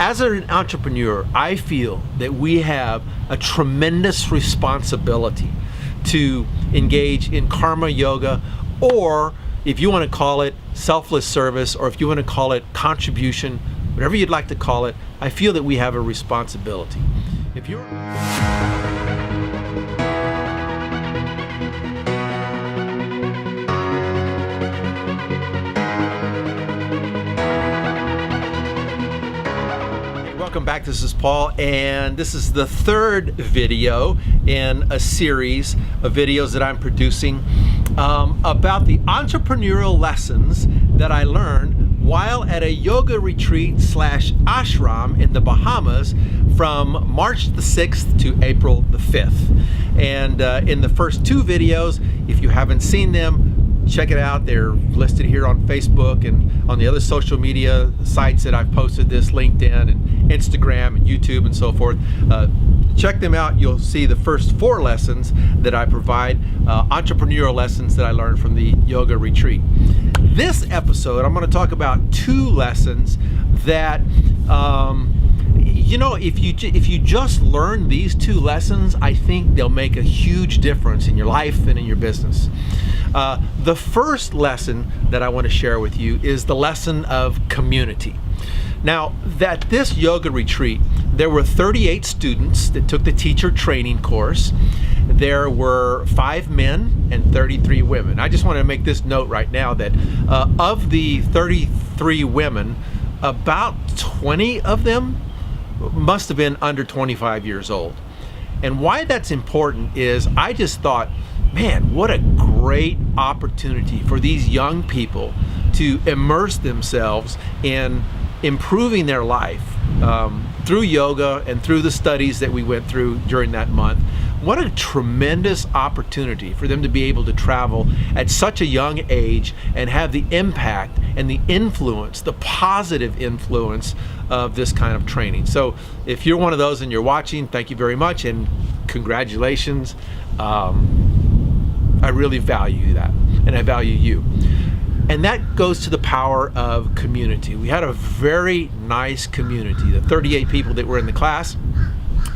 As an entrepreneur, I feel that we have a tremendous responsibility to engage in karma yoga, or if you want to call it selfless service, or if you want to call it contribution, whatever you'd like to call it, I feel that we have a responsibility. If you're Welcome back, this is Paul, and this is the third video in a series of videos that I'm producing about the entrepreneurial lessons that I learned while at a yoga retreat / ashram in the Bahamas from March the 6th to April the 5th. And in the first two videos, if you haven't seen them, check it out. They're listed here on Facebook and on the other social media sites that I've posted this, LinkedIn and Instagram and YouTube and so forth. Check them out. You'll see the first four lessons that I provide, entrepreneurial lessons that I learned from the yoga retreat. This episode, I'm going to talk about two lessons that you know, if you just learn these two lessons, I think they'll make a huge difference in your life and in your business. The first lesson that I want to share with you is the lesson of community. Now, at this yoga retreat, there were 38 students that took the teacher training course. There were 5 men and 33 women. I just want to make this note right now that of the 33 women, about 20 of them must have been under 25 years old. And why that's important is I just thought, man, what a great opportunity for these young people to immerse themselves in improving their life through yoga and through the studies that we went through during that month. What a tremendous opportunity for them to be able to travel at such a young age and have the impact and the influence, the positive influence of this kind of training. So if you're one of those and you're watching, thank you very much and congratulations. I really value that, and I value you. And that goes to the power of community. We had a very nice community, the 38 people that were in the class.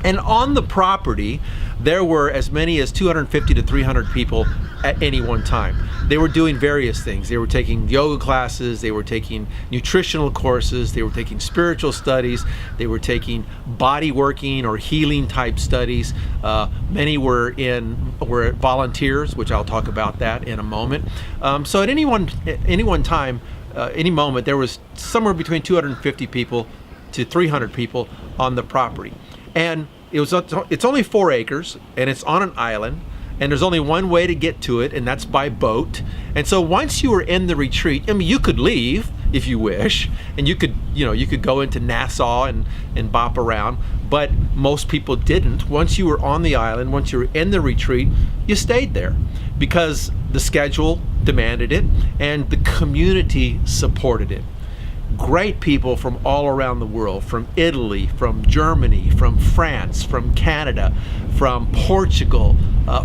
And on the property, there were as many as 250 to 300 people at any one time. They were doing various things. They were taking yoga classes, they were taking nutritional courses, they were taking spiritual studies, they were taking body working or healing type studies. Many were volunteers, which I'll talk about that in a moment. So at any one time, any moment, there was somewhere between 250 people to 300 people on the property. And it's only 4 acres, and it's on an island, and there's only one way to get to it, and that's by boat. And so once you were in the retreat, I mean, you could leave if you wish, and you could go into Nassau and bop around, but most people didn't. Once you were on the island, once you were in the retreat, you stayed there because the schedule demanded it and the community supported it. Great people from all around the world, from Italy, from Germany, from France, from Canada, from Portugal,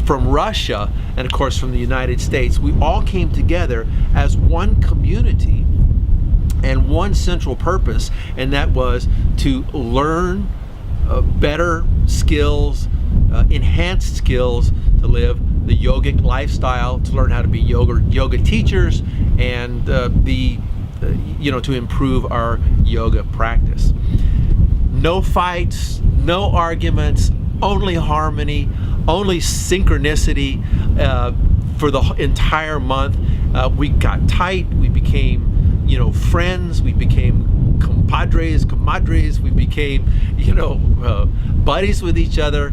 from Russia, and of course from the United States. We all came together as one community and one central purpose, and that was to learn better skills, enhanced skills to live the yogic lifestyle, to learn how to be yoga teachers, and to improve our yoga practice. No fights, no arguments, only harmony, only synchronicity for the entire month. We got tight, we became friends, we became compadres, comadres, we became buddies with each other.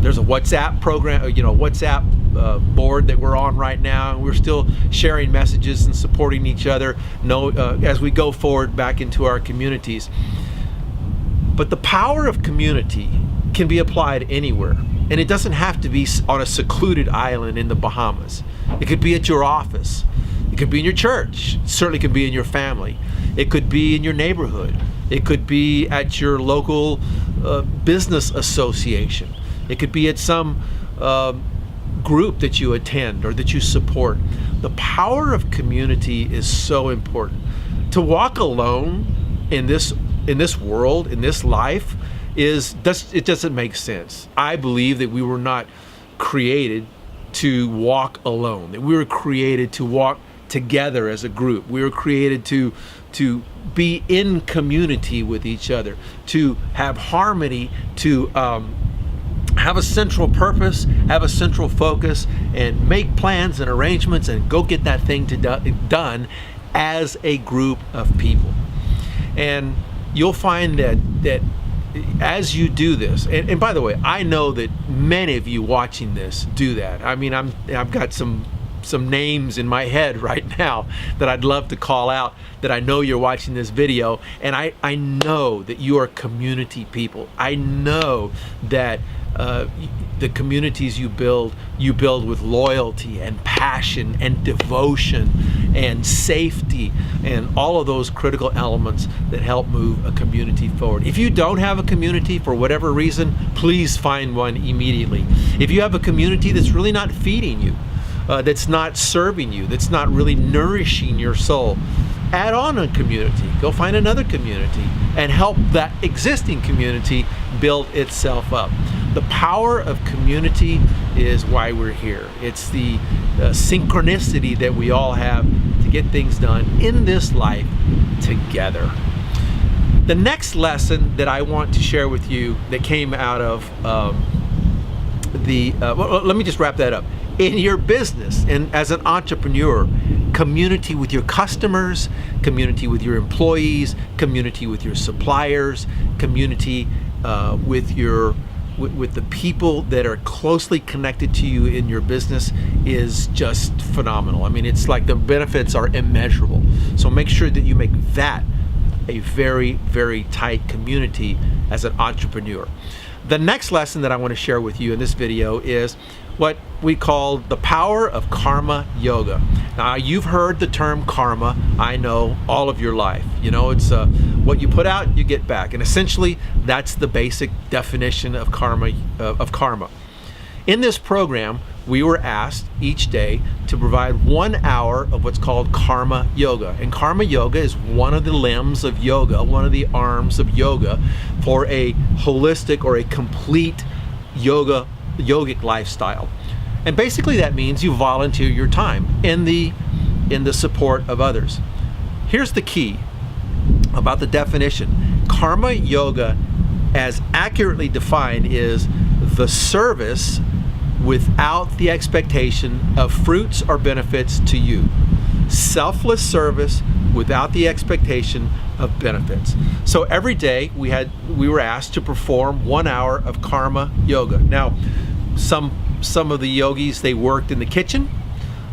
There's a WhatsApp program, WhatsApp board that we're on right now, and we're still sharing messages and supporting each other as we go forward back into our communities. But the power of community can be applied anywhere, and it doesn't have to be on a secluded island in the Bahamas. It could be at your office, it could be in your church, it certainly could be in your family, it could be in your neighborhood, it could be at your local business association, it could be at some group that you attend or that you support. The power of community is so important. To walk alone in this in this world, in this life, it doesn't make sense. I believe that we were not created to walk alone, that we were created to walk together as a group. We were created to be in community with each other, to have harmony, to have a central purpose, have a central focus, and make plans and arrangements and go get that thing done as a group of people. And you'll find that as you do this, and by the way, I know that many of you watching this do that. I mean, I've got some names in my head right now that I'd love to call out, that I know you're watching this video, and I know that you are community people. I know that the communities you build with loyalty and passion and devotion and safety and all of those critical elements that help move a community forward. If you don't have a community for whatever reason, please find one immediately. If you have a community that's really not feeding you, that's not serving you, that's not really nourishing your soul, add on a community. Go find another community and help that existing community build itself up. The power of community is why we're here. It's the synchronicity that we all have to get things done in this life together. The next lesson that I want to share with you that came out of well, let me just wrap that up. In your business and as an entrepreneur, community with your customers, community with your employees, community with your suppliers, community with the people that are closely connected to you in your business is just phenomenal. I mean, it's like the benefits are immeasurable. So make sure that you make that a very, very tight community as an entrepreneur. The next lesson that I want to share with you in this video is what we call the power of karma yoga. Now, you've heard the term karma, I know, all of your life. You know, it's what you put out, you get back. And essentially, that's the basic definition of karma. In this program, we were asked each day to provide 1 hour of what's called karma yoga. And karma yoga is one of the limbs of yoga, one of the arms of yoga for a holistic or a complete yogic lifestyle. And basically that means you volunteer your time in the support of others. Here's the key about the definition. Karma yoga, as accurately defined, is the service without the expectation of fruits or benefits to you. Selfless service without the expectation of benefits. So every day we were asked to perform 1 hour of karma yoga. Now, some of the yogis, they worked in the kitchen,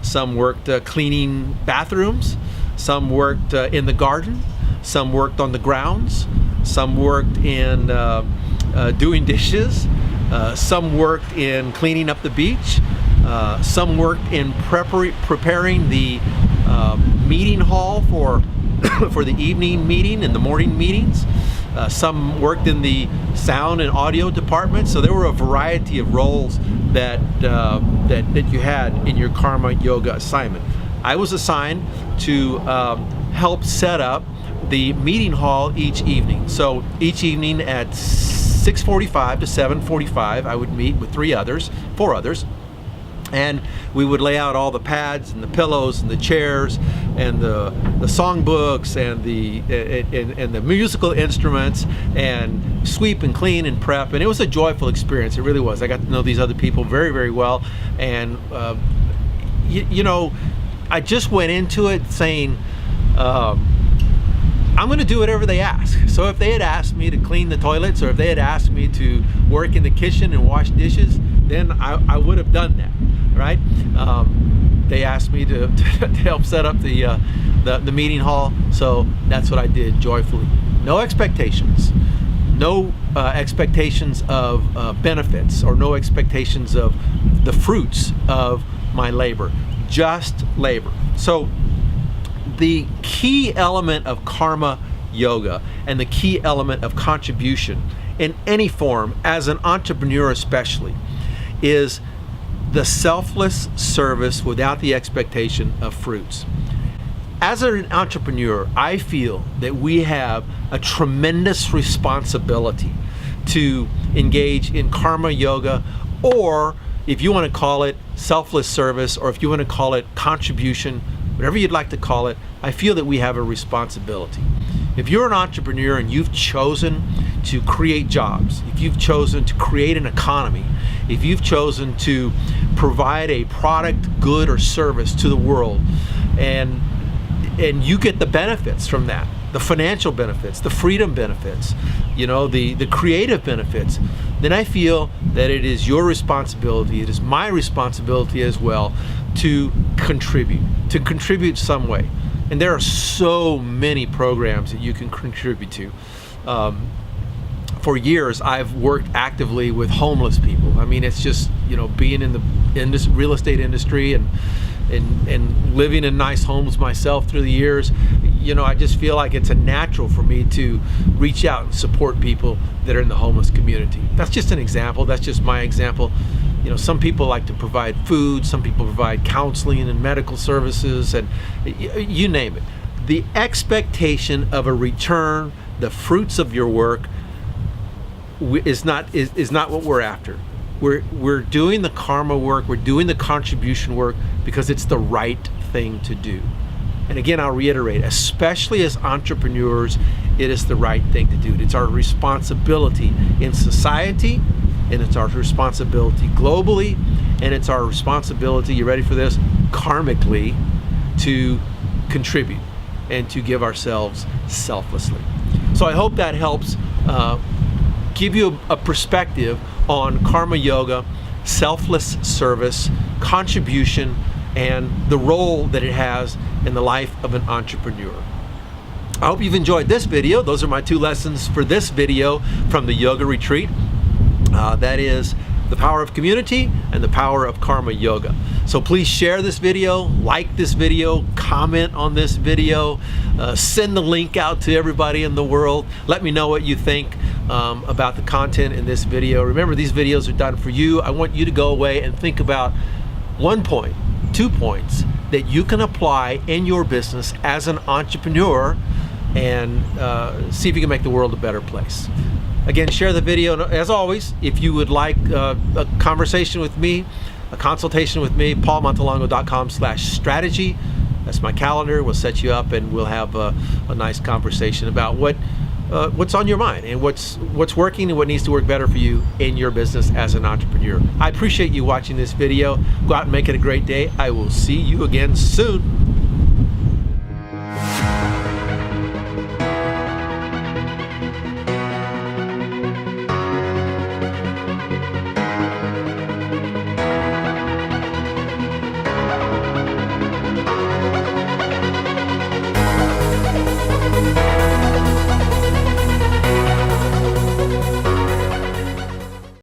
some worked cleaning bathrooms, some worked in the garden, some worked on the grounds, some worked in doing dishes, some worked in cleaning up the beach, some worked in preparing the meeting hall for the evening meeting and the morning meetings. Some worked in the sound and audio department. So there were a variety of roles that you had in your karma yoga assignment. I was assigned to help set up the meeting hall each evening. So each evening at 6:45 to 7:45, I would meet with four others, and we would lay out all the pads and the pillows and the chairs and the songbooks and the musical instruments and sweep and clean and prep. And it was a joyful experience. It really was. I got to know these other people very, very well. And you know, I just went into it saying, I'm going to do whatever they ask. So if they had asked me to clean the toilets, or if they had asked me to work in the kitchen and wash dishes, then I would have done that, right? They asked me to help set up the meeting hall, so that's what I did joyfully. No expectations. No expectations of benefits, or no expectations of the fruits of my labor. Just labor. So the key element of karma yoga and the key element of contribution in any form, as an entrepreneur especially, is the selfless service without the expectation of fruits. As an entrepreneur, I feel that we have a tremendous responsibility to engage in karma yoga, or if you want to call it selfless service, or if you want to call it contribution, whatever you'd like to call it, I feel that we have a responsibility. If you're an entrepreneur and you've chosen to create jobs, if you've chosen to create an economy, if you've chosen to provide a product, good, or service to the world, and you get the benefits from that, the financial benefits, the freedom benefits, the creative benefits, then I feel that it is your responsibility, it is my responsibility as well, to contribute some way. And there are so many programs that you can contribute to. For years, I've worked actively with homeless people. I mean, it's just, being in the real estate industry and living in nice homes myself through the years, I just feel like it's a natural for me to reach out and support people that are in the homeless community. That's just an example. That's just my example. Some people like to provide food, some people provide counseling and medical services, and you name it. The expectation of a return, the fruits of your work, is not what we're after. We're doing the karma work, we're doing the contribution work because it's the right thing to do. And again, I'll reiterate, especially as entrepreneurs, it is the right thing to do. It's our responsibility in society, and it's our responsibility globally, and it's our responsibility, you ready for this, karmically, to contribute and to give ourselves selflessly. So I hope that helps give you a perspective on karma yoga, selfless service, contribution, and the role that it has in the life of an entrepreneur. I hope you've enjoyed this video. Those are my 2 lessons for this video from the yoga retreat. That is the power of community and the power of karma yoga. So please share this video, like this video, comment on this video, send the link out to everybody in the world. Let me know what you think about the content in this video. Remember, these videos are done for you. I want you to go away and think about 1 point, 2 points that you can apply in your business as an entrepreneur, and see if you can make the world a better place. Again, share the video. As always, if you would like a conversation with me, a consultation with me, paulmontalongo.com/strategy. That's my calendar. We'll set you up and we'll have a nice conversation about what's on your mind and what's working and what needs to work better for you in your business as an entrepreneur. I appreciate you watching this video. Go out and make it a great day. I will see you again soon.